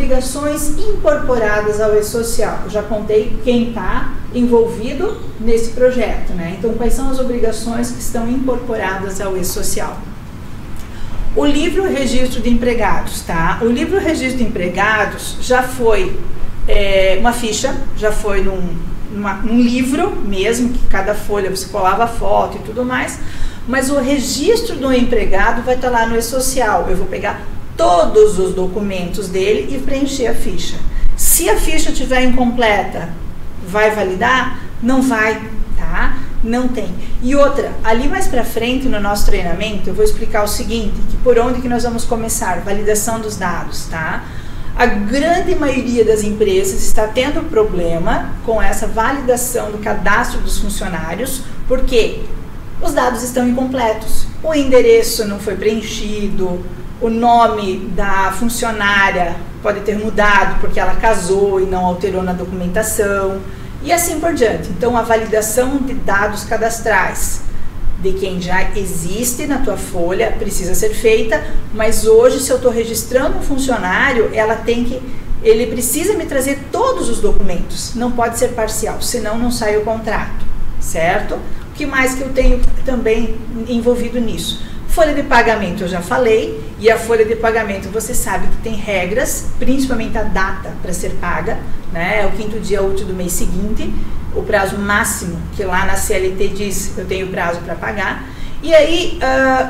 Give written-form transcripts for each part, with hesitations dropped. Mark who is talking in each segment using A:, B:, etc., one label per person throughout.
A: obrigações incorporadas ao E-Social. Eu já contei quem está envolvido nesse projeto, né? Então, quais são as obrigações que estão incorporadas ao E-Social? O livro Registro de Empregados, tá? O livro Registro de Empregados já foi uma ficha, já foi num livro mesmo, que cada folha você colava a foto e tudo mais, mas o registro do empregado vai estar lá no E-Social. Eu vou pegar todos os documentos dele e preencher a ficha. Se a ficha estiver incompleta, vai validar? Não vai, tá? Não tem. E outra, ali mais pra frente no nosso treinamento, eu vou explicar o seguinte, que por onde que nós vamos começar? Validação dos dados, tá? A grande maioria das empresas está tendo problema com essa validação do cadastro dos funcionários, porque os dados estão incompletos. O endereço não foi preenchido, o nome da funcionária pode ter mudado porque ela casou e não alterou na documentação, e assim por diante. Então, a validação de dados cadastrais de quem já existe na tua folha precisa ser feita, mas hoje, se eu estou registrando um funcionário, ele precisa me trazer todos os documentos, não pode ser parcial, senão não sai o contrato, certo? O que mais que eu tenho também envolvido nisso? Folha de pagamento eu já falei, e a folha de pagamento você sabe que tem regras, principalmente a data para ser paga, né? É o 5º dia útil do mês seguinte, o prazo máximo, que lá na CLT diz que eu tenho prazo para pagar. E aí,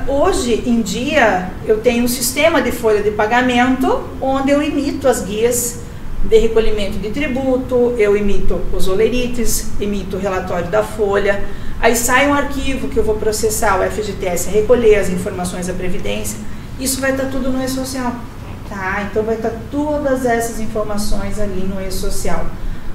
A: hoje em dia, eu tenho um sistema de folha de pagamento, onde eu emito as guias de recolhimento de tributo, eu emito os olerites, emito o relatório da folha, aí sai um arquivo que eu vou processar o FGTS, recolher as informações da Previdência, isso vai estar tudo no E-Social, tá? Então vai estar todas essas informações ali no E-Social,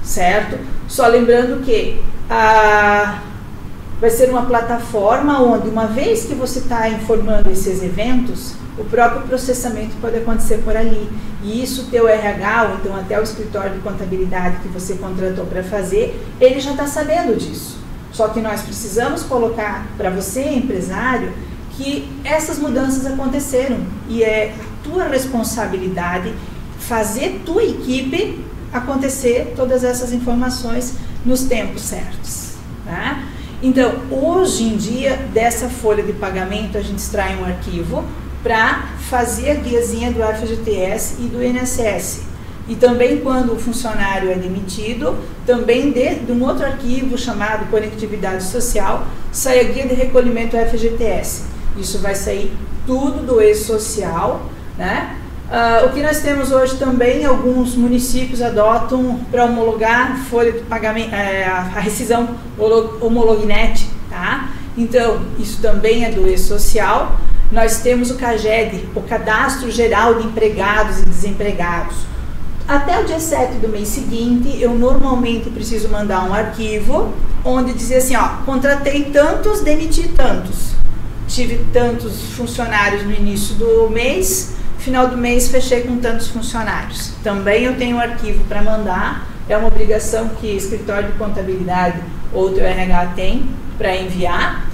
A: certo? Só lembrando que vai ser uma plataforma onde, uma vez que você está informando esses eventos, o próprio processamento pode acontecer por ali. E isso, teu RH, ou então até o escritório de contabilidade que você contratou para fazer, ele já está sabendo disso. Só que nós precisamos colocar para você, empresário, que essas mudanças aconteceram. E é a tua responsabilidade fazer tua equipe acontecer todas essas informações nos tempos certos, tá? Então, hoje em dia, dessa folha de pagamento, a gente extrai um arquivo para fazer a guiazinha do FGTS e do INSS. E também, quando o funcionário é demitido, também de um outro arquivo chamado Conectividade Social, sai a guia de recolhimento do FGTS. Isso vai sair tudo do E-Social, né? O que nós temos hoje também, alguns municípios adotam para homologar folha de pagamento, a rescisão Homolognet, tá? Então, isso também é do E-Social. Nós temos o CAGED, o Cadastro Geral de Empregados e Desempregados. Até o dia 7 do mês seguinte, eu normalmente preciso mandar um arquivo onde dizer assim, ó, contratei tantos, demiti tantos. Tive tantos funcionários no início do mês, final do mês fechei com tantos funcionários. Também eu tenho um arquivo para mandar, é uma obrigação que o escritório de contabilidade ou o teu RH tem para enviar.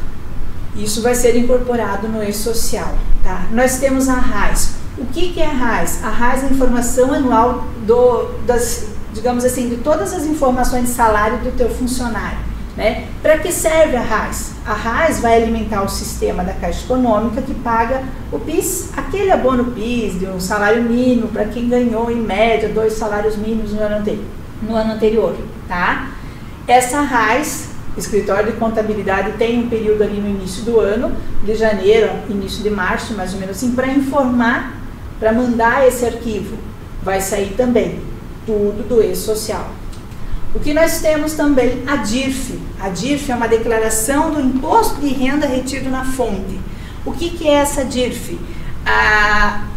A: Isso vai ser incorporado no E-Social, tá? Nós temos a RAIS. O que é a RAIS? A RAIS é a informação anual digamos assim, de todas as informações de salário do teu funcionário, né? Para que serve a RAIS? A RAIS vai alimentar o sistema da Caixa Econômica que paga o PIS, aquele abono PIS de um salário mínimo para quem ganhou em média 2 salários mínimos no ano anterior, tá? Essa RAIS, escritório de contabilidade, tem um período ali no início do ano, de janeiro, início de março, mais ou menos assim, para informar, para mandar esse arquivo. Vai sair também tudo do E-Social. O que nós temos também, a DIRF. A DIRF é uma declaração do imposto de renda retido na fonte. O que é essa DIRF?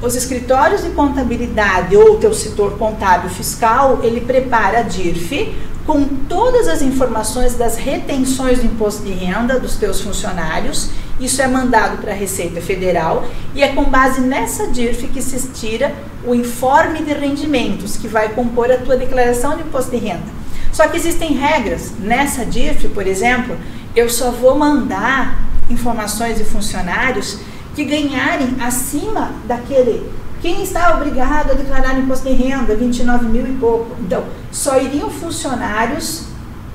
A: Os escritórios de contabilidade ou o teu setor contábil fiscal, ele prepara a DIRF com todas as informações das retenções do imposto de renda dos teus funcionários. Isso é mandado para a Receita Federal e é com base nessa DIRF que se tira o informe de rendimentos que vai compor a tua declaração de imposto de renda. Só que existem regras. Nessa DIRF, por exemplo, eu só vou mandar informações de funcionários que ganharem acima Quem está obrigado a declarar imposto de renda, 29 mil e pouco. Então, só iriam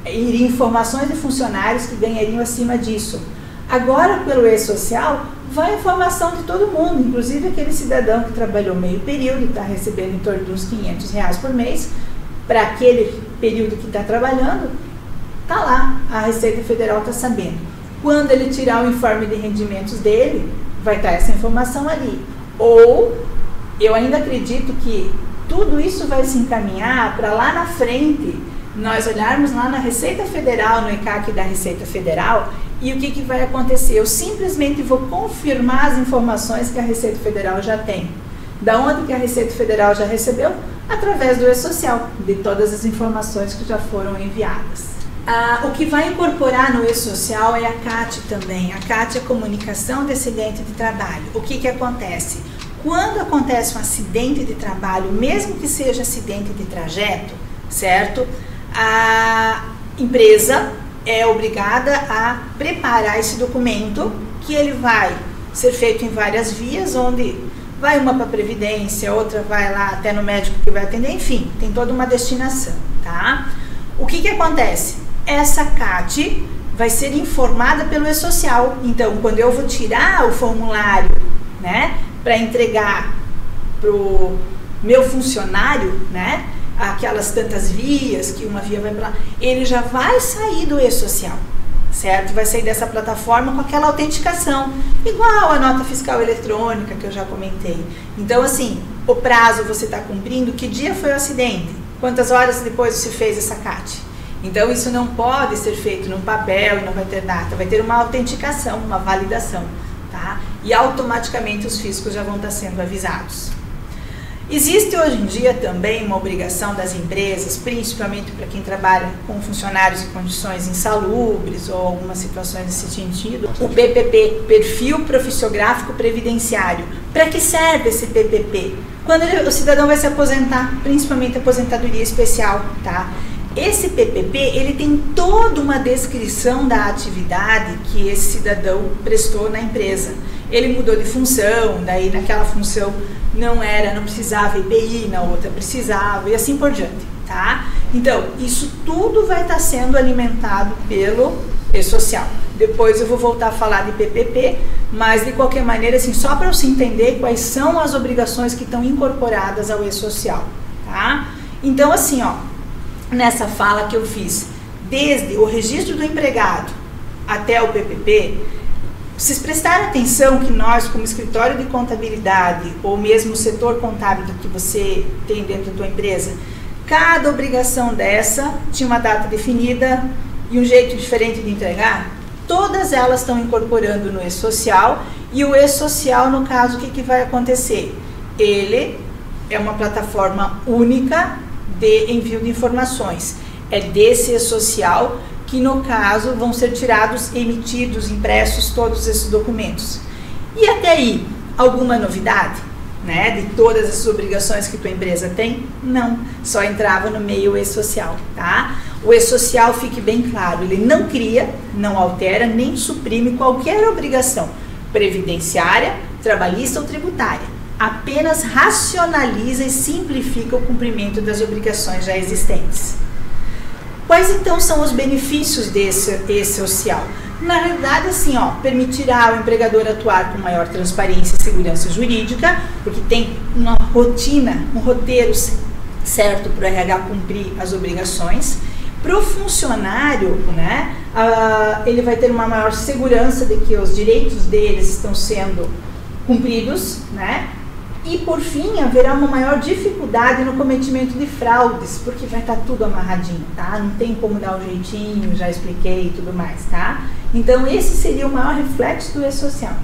A: informações de funcionários que ganhariam acima disso. Agora, pelo e-social, vai a informação de todo mundo, inclusive aquele cidadão que trabalhou meio período e está recebendo em torno de uns R$500 por mês, para aquele período que está trabalhando, está lá, a Receita Federal está sabendo. Quando ele tirar o informe de rendimentos dele, vai estar essa informação ali. Ou, eu ainda acredito que tudo isso vai se encaminhar para lá na frente, nós olharmos lá na Receita Federal, no ECAC da Receita Federal, e o que vai acontecer? Eu simplesmente vou confirmar as informações que a Receita Federal já tem. Da onde que a Receita Federal já recebeu? Através do e-social, de todas as informações que já foram enviadas. O que vai incorporar no e-social é a CAT também. A CAT é a comunicação de acidente de trabalho. O que acontece? Quando acontece um acidente de trabalho, mesmo que seja acidente de trajeto, certo? A empresa é obrigada a preparar esse documento, que ele vai ser feito em várias vias, onde vai uma para a Previdência, outra vai lá até no médico que vai atender, enfim, tem toda uma destinação, tá? O que acontece? Essa CAT vai ser informada pelo e-social. Então, quando eu vou tirar o formulário, né, para entregar pro meu funcionário, né, aquelas tantas vias, que uma via vai para lá, ele já vai sair do e-social, certo? Vai sair dessa plataforma com aquela autenticação, igual a nota fiscal eletrônica que eu já comentei. Então, assim, o prazo você está cumprindo, que dia foi o acidente? Quantas horas depois você fez essa CAT? Então, isso não pode ser feito num papel e não vai ter data, vai ter uma autenticação, uma validação, tá? E automaticamente os fiscos já vão estar sendo avisados. Existe hoje em dia também uma obrigação das empresas, principalmente para quem trabalha com funcionários em condições insalubres ou algumas situações nesse sentido, o PPP, Perfil Profissiográfico Previdenciário. Para que serve esse PPP? Quando o cidadão vai se aposentar, principalmente aposentadoria especial, tá? Esse PPP, ele tem toda uma descrição da atividade que esse cidadão prestou na empresa. Ele mudou de função, daí naquela função não precisava IPI, na outra precisava, e assim por diante, tá? Então, isso tudo vai estar sendo alimentado pelo e-social. Depois eu vou voltar a falar de PPP, mas de qualquer maneira, assim, só para você entender quais são as obrigações que estão incorporadas ao e-social, tá? Então, assim, ó, nessa fala que eu fiz, desde o registro do empregado até o PPP, vocês prestaram atenção que nós, como escritório de contabilidade, ou mesmo o setor contábil que você tem dentro da tua empresa, cada obrigação dessa tinha uma data definida e um jeito diferente de entregar? Todas elas estão incorporando no e-social, e o e-social, no caso, o que vai acontecer? Ele é uma plataforma única de envio de informações. É desse e-social que, no caso, vão ser tirados, emitidos, impressos todos esses documentos. E até aí, alguma novidade, né, de todas essas obrigações que tua empresa tem? Não, só entrava no meio e-social, tá? O e-social, fique bem claro, ele não cria, não altera, nem suprime qualquer obrigação previdenciária, trabalhista ou tributária. Apenas racionaliza e simplifica o cumprimento das obrigações já existentes. Quais então são os benefícios desse e-social? Na realidade, assim, ó, permitirá ao empregador atuar com maior transparência e segurança jurídica, porque tem uma rotina, um roteiro certo para o RH cumprir as obrigações. Para o funcionário, né, ele vai ter uma maior segurança de que os direitos deles estão sendo cumpridos, né? E, por fim, haverá uma maior dificuldade no cometimento de fraudes, porque vai estar tudo amarradinho, tá? Não tem como dar um jeitinho, já expliquei e tudo mais, tá? Então, esse seria o maior reflexo do e-social.